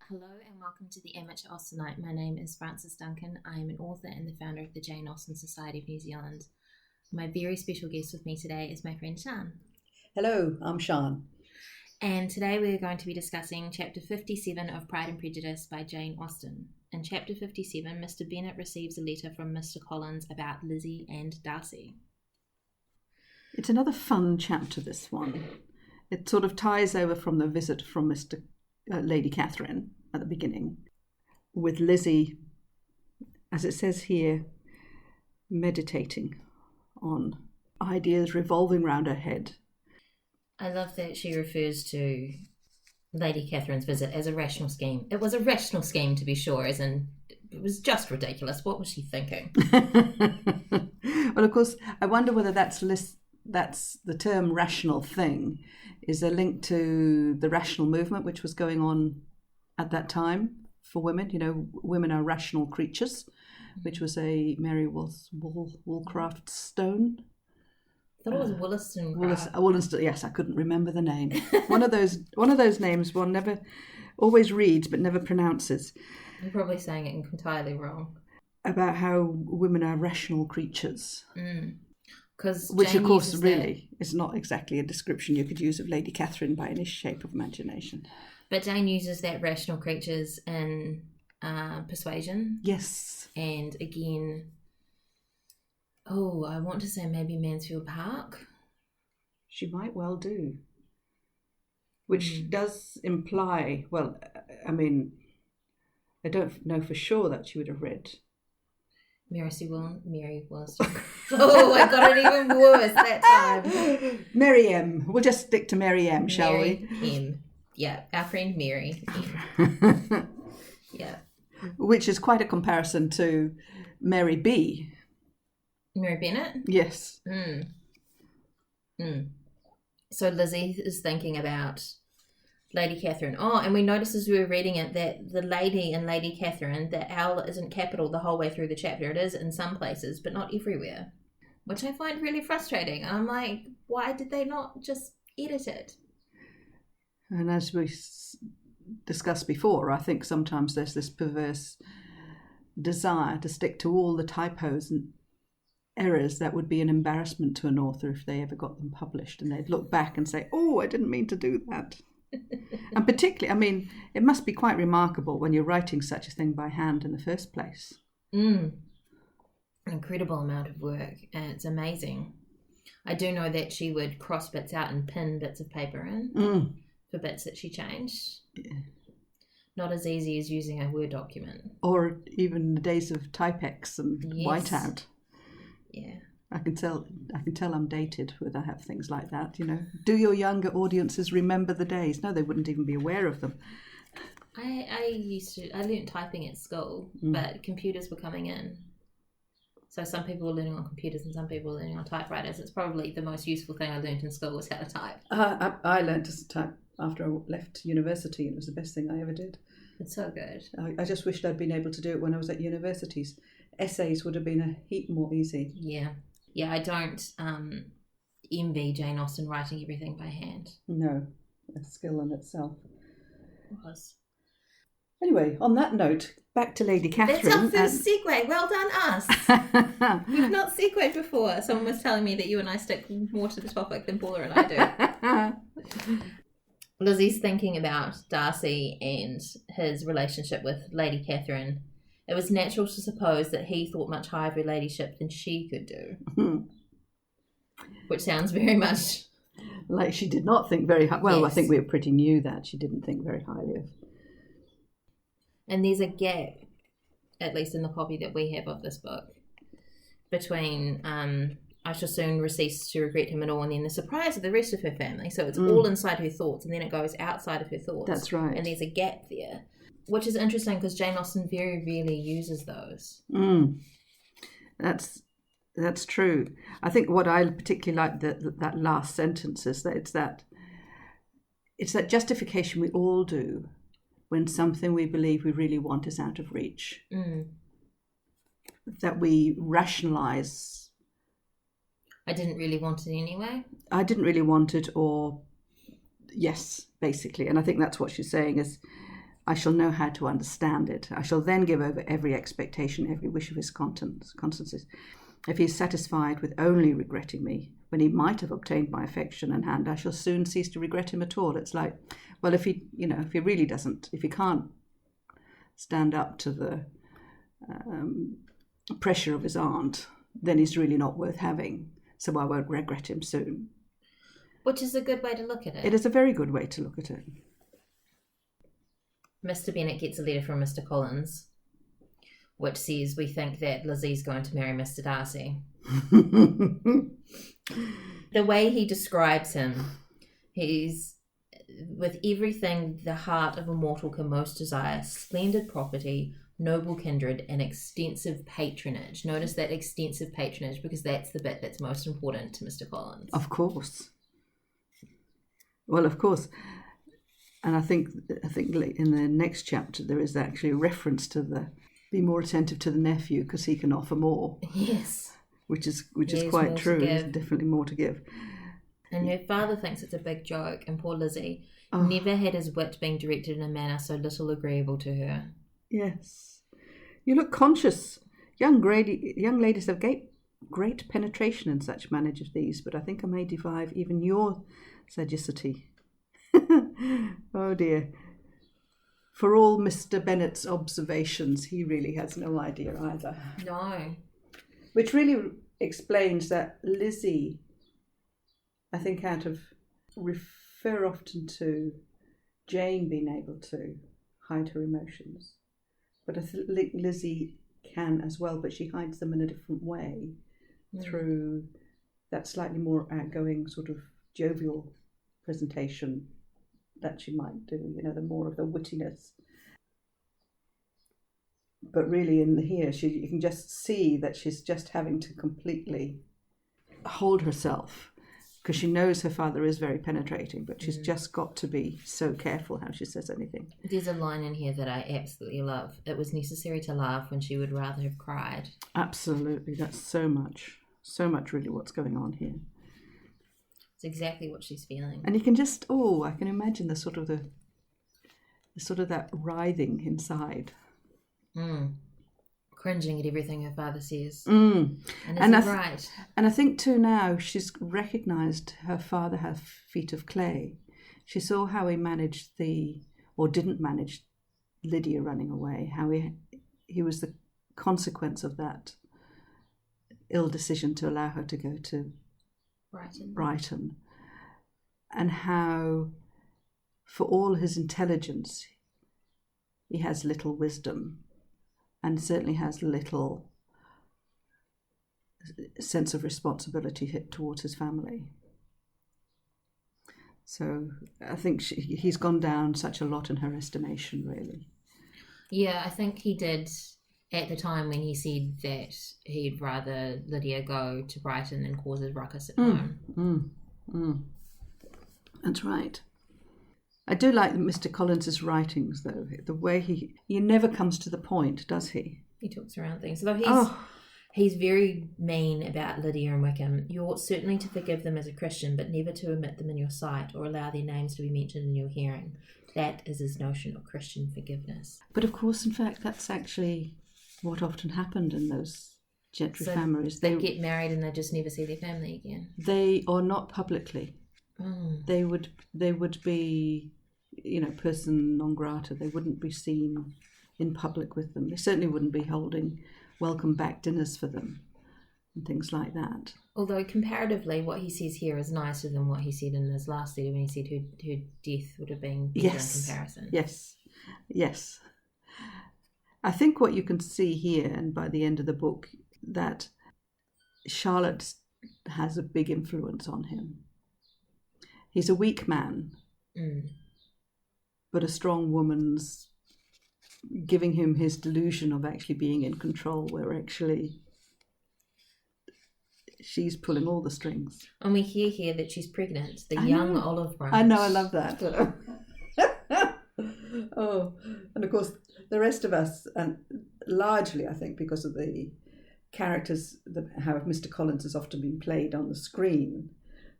Hello and welcome to the Amateur Austenite. My name is Frances Duncan. I am an author and the founder of the Jane Austen Society of New Zealand. My very special guest with me today is my friend Sian. Hello, I'm Sian. And today we are going to be discussing Chapter 57 of Pride and Prejudice by Jane Austen. In Chapter 57, Mr. Bennet receives a letter from Mr. Collins about Lizzie and Darcy. It's another fun chapter, this one. It sort of ties over from the visit from Lady Catherine at the beginning, with Lizzie, as it says here, meditating on ideas revolving round her head. I love that she refers to Lady Catherine's visit as a rational scheme. It was a rational scheme, to be sure, as in it was just ridiculous. What was she thinking? Well, of course, I wonder whether that's the term rational thing is a link to the rational movement which was going on at that time for women. You know, women are rational creatures, which was a Mary Wollstonecraft stone. I thought it was Wollstonecraft. Wollstonecraft, yes, I couldn't remember the name. one of those names one never always reads but never pronounces. I'm probably saying it entirely wrong. About how women are rational creatures. Which, Jane of course, really is not exactly a description you could use of Lady Catherine by any shape of imagination. But Jane uses that rational creatures in Persuasion. Yes. And again, I want to say maybe Mansfield Park. She might well do. Which does imply, well, I mean, I don't know for sure that she would have read Mary was. Oh, I got it even worse that time. Mary M. We'll just stick to Mary M, shall Mary we? M. Yeah, our friend Mary M. Yeah. Which is quite a comparison to Mary B. Mary Bennet? Yes. So Lizzie is thinking about Lady Catherine. Oh, and we noticed as we were reading it that the lady in Lady Catherine, the L isn't capital the whole way through the chapter. It is in some places, but not everywhere, which I find really frustrating. I'm like, why did they not just edit it? And as we discussed before, I think sometimes there's this perverse desire to stick to all the typos and errors that would be an embarrassment to an author if they ever got them published, and they'd look back and say, oh, I didn't mean to do that. And particularly, I mean, it must be quite remarkable when you're writing such a thing by hand in the first place. Incredible amount of work, and it's amazing. I do know that she would cross bits out and pin bits of paper in for bits that she changed. Yeah. Not as easy as using a Word document. Or even the days of Typex and whiteout. Yeah. I can tell I'm dated when I have things like that, you know. Do your younger audiences remember the days? No, they wouldn't even be aware of them. I learned typing at school, but computers were coming in. So some people were learning on computers and some people were learning on typewriters. It's probably the most useful thing I learned in school was how to type. I learned to type after I left university. It was the best thing I ever did. It's so good. I just wished I'd been able to do it when I was at universities. Essays would have been a heap more easy. Yeah, I don't envy Jane Austen writing everything by hand. No, a skill in itself. It was. Anyway, on that note, back to Lady Catherine. That's our first segue. Well done, us. We've not segued before. Someone was telling me that you and I stick more to the topic than Paula and I do. Lizzie's thinking about Darcy and his relationship with Lady Catherine. It was natural to suppose that he thought much higher of her ladyship than she could do. Which sounds very much like she did not think very high. Well, yes. I think we pretty knew that she didn't think very highly of. And there's a gap, at least in the copy that we have of this book, between I shall soon cease to regret him at all and then the surprise of the rest of her family. So it's all inside her thoughts and then it goes outside of her thoughts. That's right. And there's a gap there, which is interesting because Jane Austen very rarely uses those. That's true. I think what I particularly like that last sentence is that it's that justification we all do when something we believe we really want is out of reach. That we rationalise. I didn't really want it anyway. I didn't really want it, or yes, basically. And I think that's what she's saying is, I shall know how to understand it. I shall then give over every expectation, every wish of his constancies. If he is satisfied with only regretting me, when he might have obtained my affection and hand, I shall soon cease to regret him at all. It's like, well, if he really doesn't, if he can't stand up to the pressure of his aunt, then he's really not worth having. So I won't regret him soon. Which is a good way to look at it. It is a very good way to look at it. Mr. Bennet gets a letter from Mr. Collins, which says, we think that Lizzie's going to marry Mr. Darcy. The way he describes him, he's with everything the heart of a mortal can most desire: splendid property, noble kindred, and extensive patronage. Notice that extensive patronage, because that's the bit that's most important to Mr. Collins. Of course. Well, of course. And I think in the next chapter there is actually a reference to be more attentive to the nephew, because he can offer more. Yes. Which is quite true. There's definitely more to give. And her father thinks it's a big joke, and poor Lizzie never had his wit being directed in a manner so little agreeable to her. Yes. You look conscious. Young ladies have great penetration in such manage as these, but I think I may derive even your sagacity. Oh dear. For all Mr. Bennet's observations, he really has no idea either. No. Which really explains that Lizzie, I think, refer often to Jane being able to hide her emotions. But I think Lizzie can as well, but she hides them in a different way through that slightly more outgoing, sort of jovial presentation that she might do, the more of the wittiness. But really in here, you can just see that she's just having to completely hold herself, because she knows her father is very penetrating, but she's just got to be so careful how she says anything. There's a line in here that I absolutely love. It was necessary to laugh when she would rather have cried. Absolutely. That's so much really what's going on here. It's exactly what she's feeling. And you can just, I can imagine the sort of that writhing inside. Cringing at everything her father says. And right? And I think too now she's recognised her father had feet of clay. She saw how he managed didn't manage Lydia running away, how he was the consequence of that ill decision to allow her to go to Brighton. And how, for all his intelligence, he has little wisdom. And certainly has little sense of responsibility towards his family. So I think he's gone down such a lot in her estimation, really. Yeah, I think he did at the time when he said that he'd rather Lydia go to Brighton and cause a ruckus at home. That's right. I do like Mr. Collins's writings, though. The way he never comes to the point, does he? He talks around things. Though he's very mean about Lydia and Wickham. You ought certainly to forgive them as a Christian, but never to omit them in your sight or allow their names to be mentioned in your hearing. That is his notion of Christian forgiveness. But of course, in fact, that's actually what often happened in those gentry families. They get married and they just never see their family again. They are not publicly. They would be, person non grata. They wouldn't be seen in public with them. They certainly wouldn't be holding welcome back dinners for them and things like that. Although comparatively, what he says here is nicer than what he said in his last letter when he said her death would have been better in comparison. Yes. I think what you can see here, and by the end of the book, that Charlotte has a big influence on him. He's a weak man, but a strong woman's giving him his delusion of actually being in control, where actually she's pulling all the strings. And we hear here that she's pregnant, the young olive branch. I know, I love that. And of course, the rest of us, and largely, I think, because of the characters, how Mr. Collins has often been played on the screen,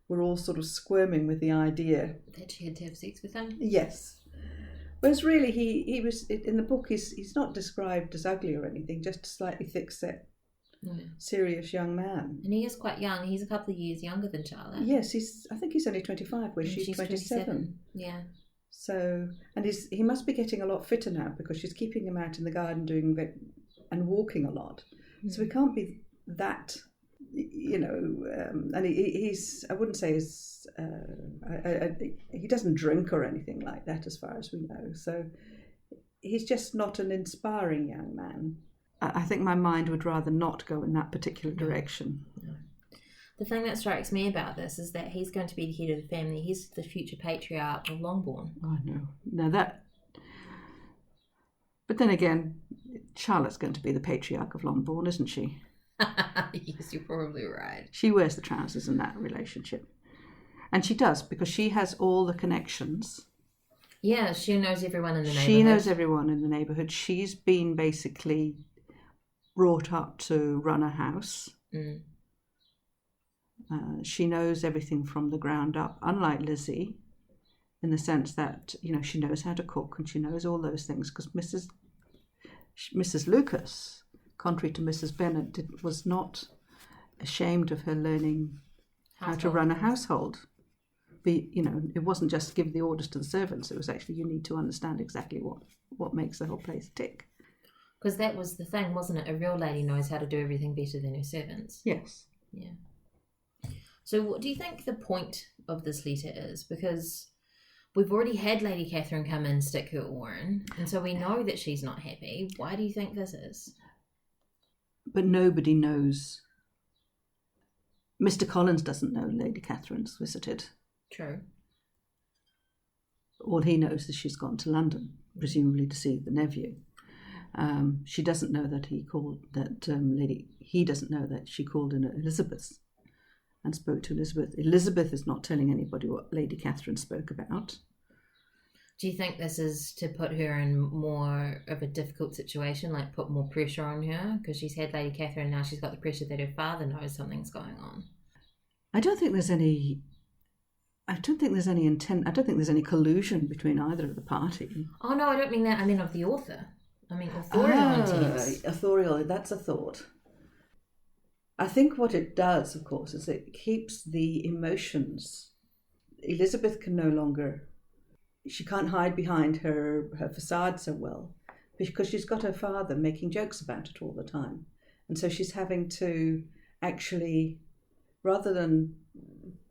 we're all sort of squirming with the idea that she had to have sex with him. Yes. Whereas really, he was in the book. He's not described as ugly or anything, just a slightly thick-set, serious young man. And he is quite young. He's a couple of years younger than Charlotte. Yes, I think he's only 25, where she's 27. Yeah. So, and he must be getting a lot fitter now because she's keeping him out in the garden and walking a lot. So he can't be that, and he's, I wouldn't say he doesn't drink or anything like that as far as we know. So he's just not an inspiring young man. I think my mind would rather not go in that particular direction. No. The thing that strikes me about this is that he's going to be the head of the family. He's the future patriarch of Longbourn. I know. Now that... But then again, Charlotte's going to be the patriarch of Longbourn, isn't she? Yes, you're probably right. She wears the trousers in that relationship. And she does, because she has all the connections. Yeah, she knows everyone in the neighbourhood. She knows everyone in the neighbourhood. She's been basically brought up to run a house. Mm. She knows everything from the ground up, unlike Lizzie, in the sense that, she knows how to cook and she knows all those things, because Mrs. Lucas, contrary to Mrs. Bennet, was not ashamed of her learning how to run a household. It wasn't just give the orders to the servants, it was actually you need to understand exactly what makes the whole place tick. Because that was the thing, wasn't it? A real lady knows how to do everything better than her servants. Yes. Yeah. So what do you think the point of this letter is? Because we've already had Lady Catherine come in and stick her oar in, and so we know that she's not happy. Why do you think this is? But nobody knows. Mr. Collins doesn't know Lady Catherine's visited. True. All he knows is she's gone to London, presumably to see the nephew. She doesn't know that he doesn't know that she called in Elizabeth and spoke to Elizabeth. Elizabeth is not telling anybody what Lady Catherine spoke about. Do you think this is to put her in more of a difficult situation, like put more pressure on her? Because she's had Lady Catherine, now she's got the pressure that her father knows something's going on. I don't think there's any intent. I don't think there's any collusion between either of the party. Oh no, I don't mean that. I mean of the author. I mean authorial intent. Authorial, that's a thought. I think what it does, of course, is it keeps the emotions. Elizabeth can no longer, she can't hide behind her facade so well because she's got her father making jokes about it all the time. And so she's having to actually, rather than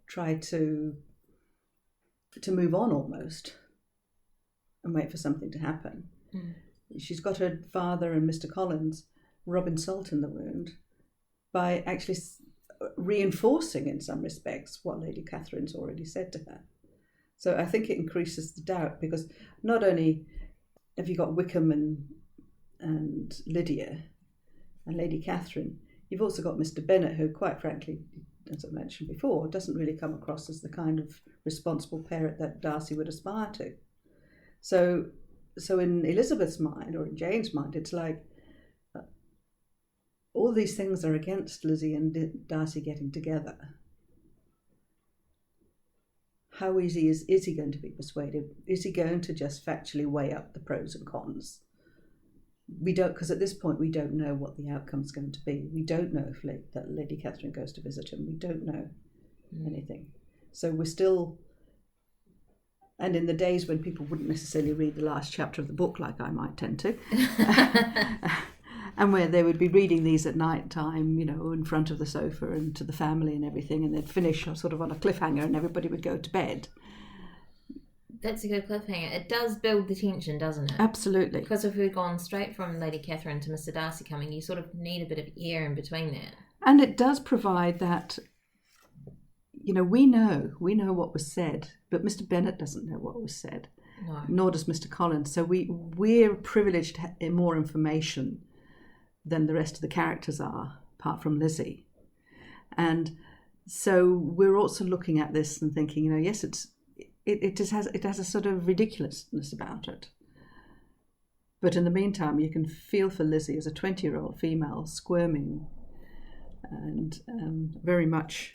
try to move on almost and wait for something to happen, she's got her father and Mr. Collins rubbing salt in the wound by actually reinforcing in some respects what Lady Catherine's already said to her. So I think it increases the doubt because not only have you got Wickham and Lydia and Lady Catherine, you've also got Mr. Bennet, who quite frankly, as I mentioned before, doesn't really come across as the kind of responsible parent that Darcy would aspire to. So in Elizabeth's mind, or in Jane's mind, it's like all these things are against Lizzie and Darcy getting together. How easy is he going to be persuaded? Is he going to just factually weigh up the pros and cons? We don't, because at this point we don't know what the outcome's going to be. We don't know if that Lady Catherine goes to visit him. We don't know anything. So we're still, and in the days when people wouldn't necessarily read the last chapter of the book like I might tend to, and where they would be reading these at night time, in front of the sofa and to the family and everything, and they'd finish sort of on a cliffhanger and everybody would go to bed. That's a good cliffhanger. It does build the tension, doesn't it? Absolutely. Because if we'd gone straight from Lady Catherine to Mr. Darcy coming, you sort of need a bit of air in between that. And it does provide that, we know what was said, but Mr. Bennet doesn't know what was said. No. Nor does Mr. Collins. So we're privileged to have more information than the rest of the characters are, apart from Lizzie. And so we're also looking at this and thinking, yes, it has a sort of ridiculousness about it. But in the meantime, you can feel for Lizzie as a 20-year-old female squirming and very much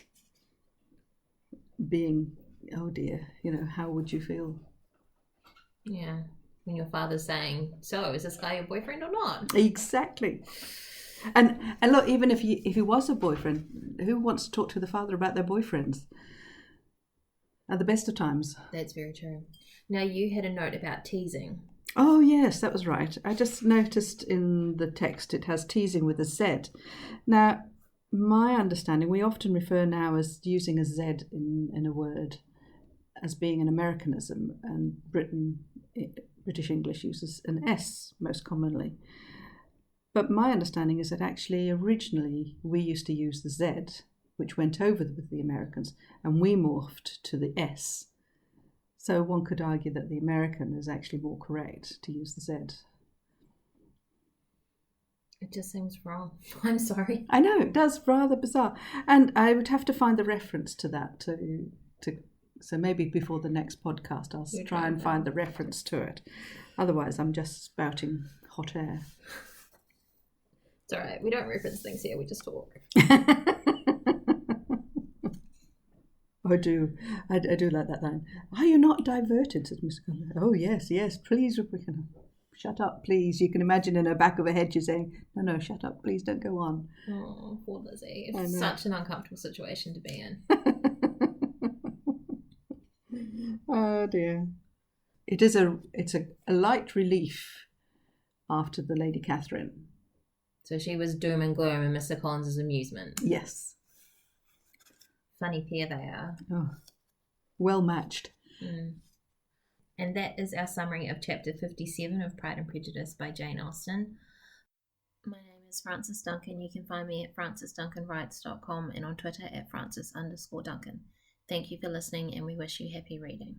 being, oh dear, how would you feel? Yeah. when your father's saying, so is this guy your boyfriend or not? Exactly. And look, even if he was a boyfriend, who wants to talk to the father about their boyfriends at the best of times? That's very true. Now, you had a note about teasing. Oh, yes, that was right. I just noticed in the text it has teasing with a Z. Now, my understanding, we often refer now as using a Z in a word as being an Americanism, and British English uses an S most commonly. But my understanding is that actually originally we used to use the Z, which went over with the Americans, and we morphed to the S. So one could argue that the American is actually more correct to use the Z. It just seems wrong. I'm sorry. I know, it does, rather bizarre. And I would have to find the reference to that so maybe before the next podcast I'll try and find the reference to it. Otherwise I'm just spouting hot air. It's all right. We don't reference things here. We just talk. I do like that line. Are you not diverted? Says Miss Cullen. Oh, yes, please, Rebecca. Shut up, please. You can imagine in her back of her head she's saying, no, shut up, please, don't go on. Oh, poor Lizzie. It's such an uncomfortable situation to be in. Oh, dear. It's a light relief after the Lady Catherine. So she was doom and gloom and Mr. Collins' amusement. Yes. Funny pair they are. Oh, well matched. Mm. And that is our summary of chapter 57 of Pride and Prejudice by Jane Austen. My name is Frances Duncan. You can find me at francesduncanwrites.com and on Twitter at Frances_Duncan. Thank you for listening, and we wish you happy reading.